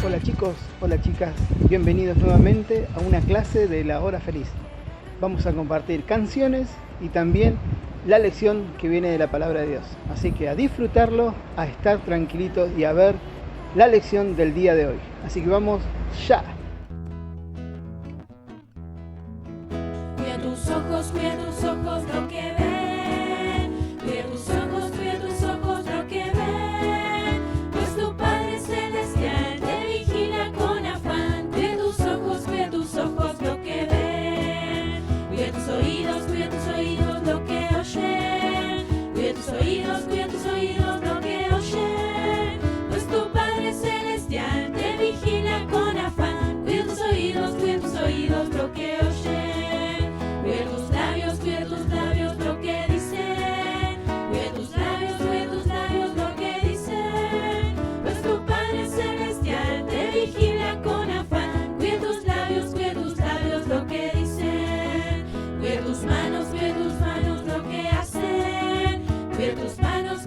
Hola chicos, hola chicas, bienvenidos nuevamente a una clase de la hora feliz. Vamos a compartir canciones y también la lección que viene de la palabra de Dios. Así que a disfrutarlo, a estar tranquilitos y a ver la lección del día de hoy. Así que vamos ya. Cuida tus ojos lo que ven. Cuida tus ojos lo que ven. Pues tu Padre Celestial te vigila con afán. Cuida tus ojos lo que ven. Cuida tus oídos lo que oyen. Cuida tus oídos lo que oyen. Pues tu Padre Celestial te vigila con afán. Cuida tus oídos lo que oyen. Cuida tus labios lo que dicen. Cuida tus labios lo que dicen. Pues tu Padre Celestial te vigila con afán. Cuida tus labios lo que dicen. Cuida tus manos lo que hacen. Cuida tus manos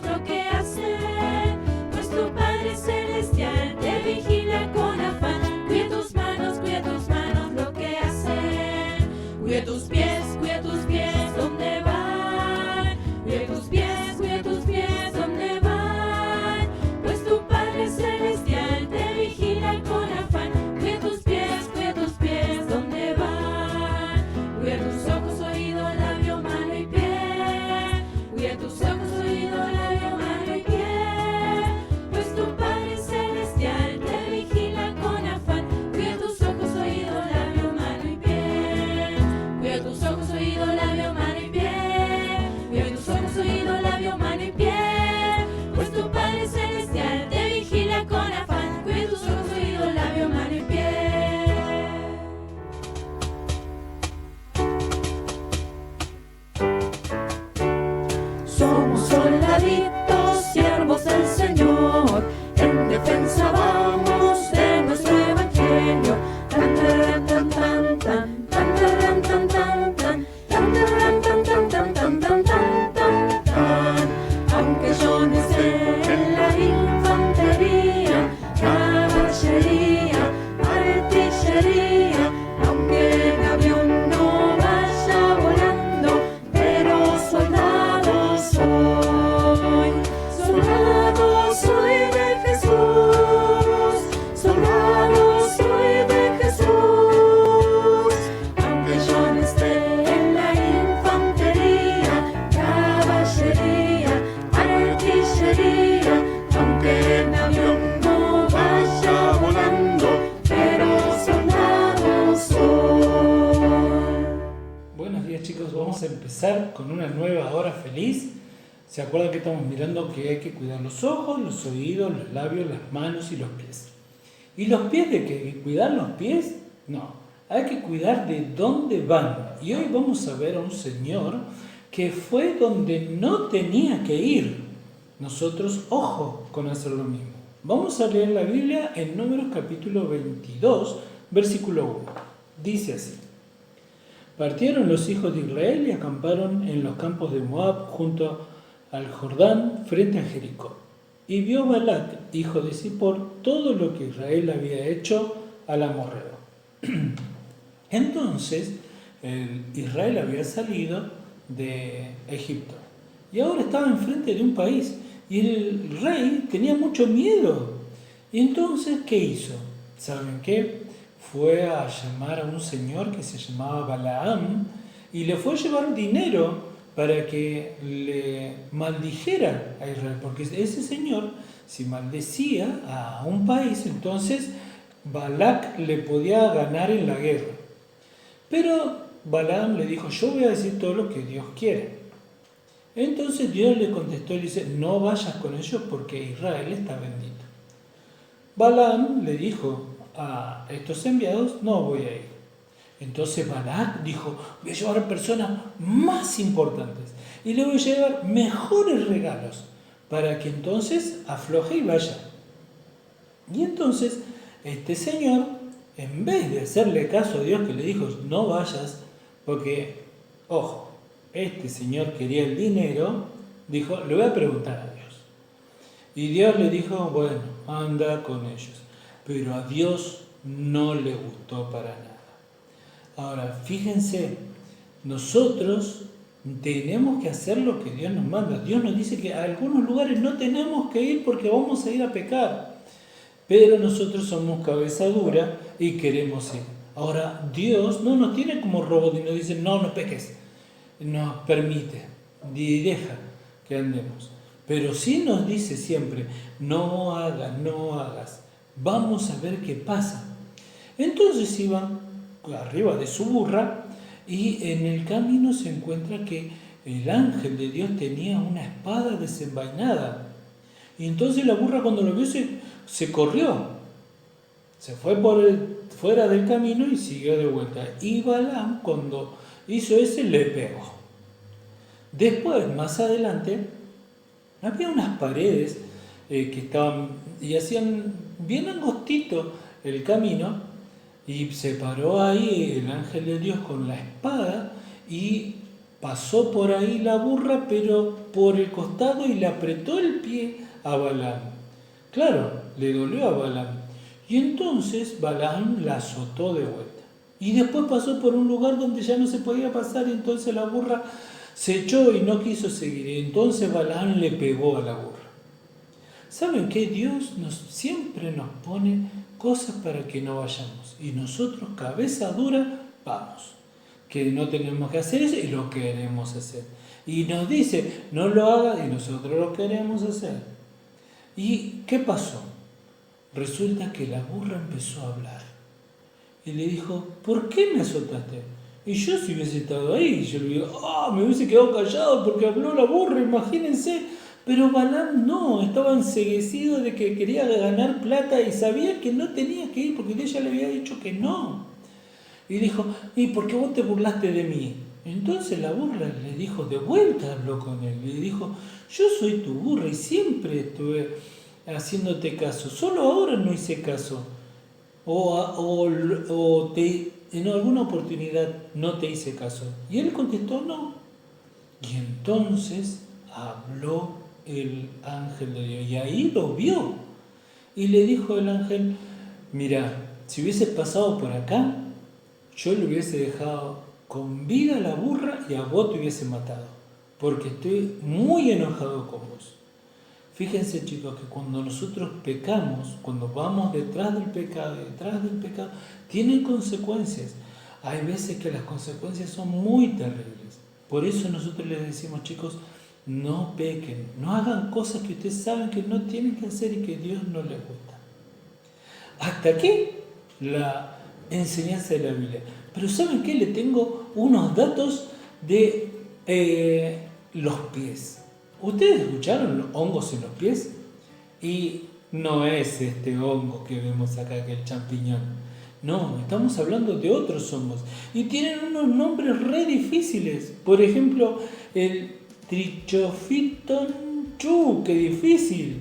lo que hacen. Pues tu Padre Celestial te vigila con afán. Cuida tus manos lo que hacen. Cuida tus pies, ¿dónde van? Cuida tus pies, ¿dónde van? Pues tu Padre Celestial te vigila con afán. Cuida tus pies, ¿dónde van? Cuida tus ojos, oído, labio, mano y pie. Cuida tus ojos, oído, labio, mano y pie. Pues tu Padre Celestial te vigila con afán. Cuida tus ojos, oído, labio, mano y pie. Cuida tus ojos, oído, labio, mano y pie. Cuida tus ojos, oído, labio, mano y pie. Pues tu Padre Celestial te vigila con afán. Cuida tus ojos, oído, labio, mano y pie. Somos soldaditos, siervos del Señor. En defensa vamos de nuestro evangelio. Tan, taran, tan, tan, tan, tan, taran, tan, tan, tan, tan, taran, tan, tan, tan, tan, tan, tan, tan, tan. Aunque yo no esté en la infantería, caballería, artillería, aunque el avión no vaya volando, pero soldado soy. Soldado soy de Jesús. Soldado soy de Jesús. Aunque yo no esté en la infantería, caballería, artillería, aunque el avión no vaya volando, pero soldado soy. Buenos días chicos, vamos a empezar con una nueva hora feliz. ¿Se acuerdan que estamos mirando que hay que cuidar los ojos, los oídos, los labios, las manos y los pies? ¿Y los pies de qué? ¿Hay que cuidar los pies? No, hay que cuidar de dónde van. Y hoy vamos a ver a un señor que fue donde no tenía que ir. Nosotros, ojo con hacer lo mismo. Vamos a leer la Biblia en Números capítulo 22, versículo 1. Dice así: Partieron los hijos de Israel y acamparon en los campos de Moab junto al Jordán frente a Jericó. Y vio Balac, hijo de Zippor, todo lo que Israel había hecho al amorreo. Entonces Israel había salido de Egipto y ahora estaba enfrente de un país y el rey tenía mucho miedo. Y entonces, ¿qué hizo? ¿Saben qué? Fue a llamar a un señor que se llamaba Balaam y le fue a llevar dinero para que le maldijera a Israel, porque ese señor, si maldecía a un país, entonces Balac le podía ganar en la guerra. Pero Balaam le dijo: yo voy a decir todo lo que Dios quiere. Entonces Dios le contestó y le dice: no vayas con ellos porque Israel está bendito. Balaam le dijo a estos enviados: no voy a ir. Entonces Balac dijo: voy a llevar a personas más importantes y le voy a llevar mejores regalos para que entonces afloje y vaya. Y entonces este señor, en vez de hacerle caso a Dios que le dijo no vayas, porque, ojo, este señor quería el dinero, dijo: le voy a preguntar a Dios. Y Dios le dijo: bueno, anda con ellos. Pero a Dios no le gustó para nada. Ahora, fíjense, nosotros tenemos que hacer lo que Dios nos manda. Dios nos dice que a algunos lugares no tenemos que ir porque vamos a ir a pecar. Pero nosotros somos cabeza dura y queremos ir. Ahora, Dios no nos tiene como robot y nos dice, no peques. Nos permite y deja que andemos. Pero sí nos dice siempre, no hagas. Vamos a ver qué pasa. Entonces iban arriba de su burra y en el camino se encuentra que el ángel de Dios tenía una espada desenvainada. Y entonces la burra cuando lo vio se corrió. Se fue fuera del camino y siguió de vuelta. Y Balaam cuando hizo ese le pegó. Después, más adelante, había unas paredes que estaban y hacían bien angostito el camino y se paró ahí el ángel de Dios con la espada y pasó por ahí la burra pero por el costado y le apretó el pie a Balaam. Claro, le dolió a Balaam y entonces Balaam la azotó de vuelta y después pasó por un lugar donde ya no se podía pasar y entonces la burra se echó y no quiso seguir y entonces Balaam le pegó a la burra. ¿Saben qué? Dios siempre nos pone cosas para que no vayamos. Y nosotros, cabeza dura, vamos. Que no tenemos que hacer eso y lo queremos hacer. Y nos dice, no lo hagas y nosotros lo queremos hacer. ¿Y qué pasó? Resulta que la burra empezó a hablar. Y le dijo, ¿por qué me azotaste? Y yo si hubiese estado ahí, yo le digo, me hubiese quedado callado porque habló la burra, imagínense. Pero Balaam no, estaba enceguecido de que quería ganar plata y sabía que no tenía que ir porque Dios ya le había dicho que no. Y dijo, ¿y por qué vos te burlaste de mí? Entonces la burra le dijo, de vuelta habló con él. Le dijo, yo soy tu burra y siempre estuve haciéndote caso. Solo ahora no hice caso. En alguna oportunidad no te hice caso. Y él contestó, no. Y entonces habló el ángel de Dios y ahí lo vio y le dijo el ángel, mira, si hubieses pasado por acá yo le hubiese dejado con vida a la burra y a vos te hubiese matado porque estoy muy enojado con vos. Fíjense chicos que cuando nosotros pecamos, cuando vamos detrás del pecado, tiene consecuencias. Hay veces que las consecuencias son muy terribles. Por eso nosotros les decimos, chicos, no pequen, no hagan cosas que ustedes saben que no tienen que hacer y que a Dios no les gusta. Hasta aquí la enseñanza de la Biblia. Pero ¿saben qué? Le tengo unos datos de los pies. ¿Ustedes escucharon los hongos en los pies? Y no es este hongo que vemos acá, que el champiñón. No, estamos hablando de otros hongos. Y tienen unos nombres re difíciles. Por ejemplo, el Trichophyton chu, qué difícil.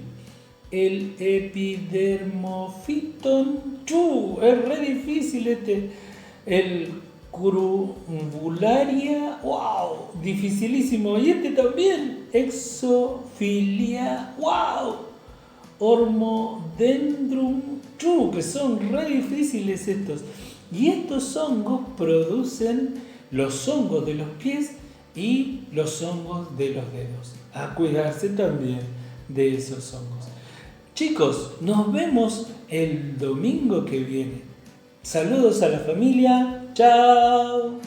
El Epidermophyton chu, es re difícil este. El Curumbularia, wow, dificilísimo. Y este también, Exophilia, wow. Hormodendrum chu, que son re difíciles estos. Y estos hongos producen los hongos de los pies y los hongos de los dedos. A cuidarse también de esos hongos. Chicos, nos vemos el domingo que viene. Saludos a la familia. Chao.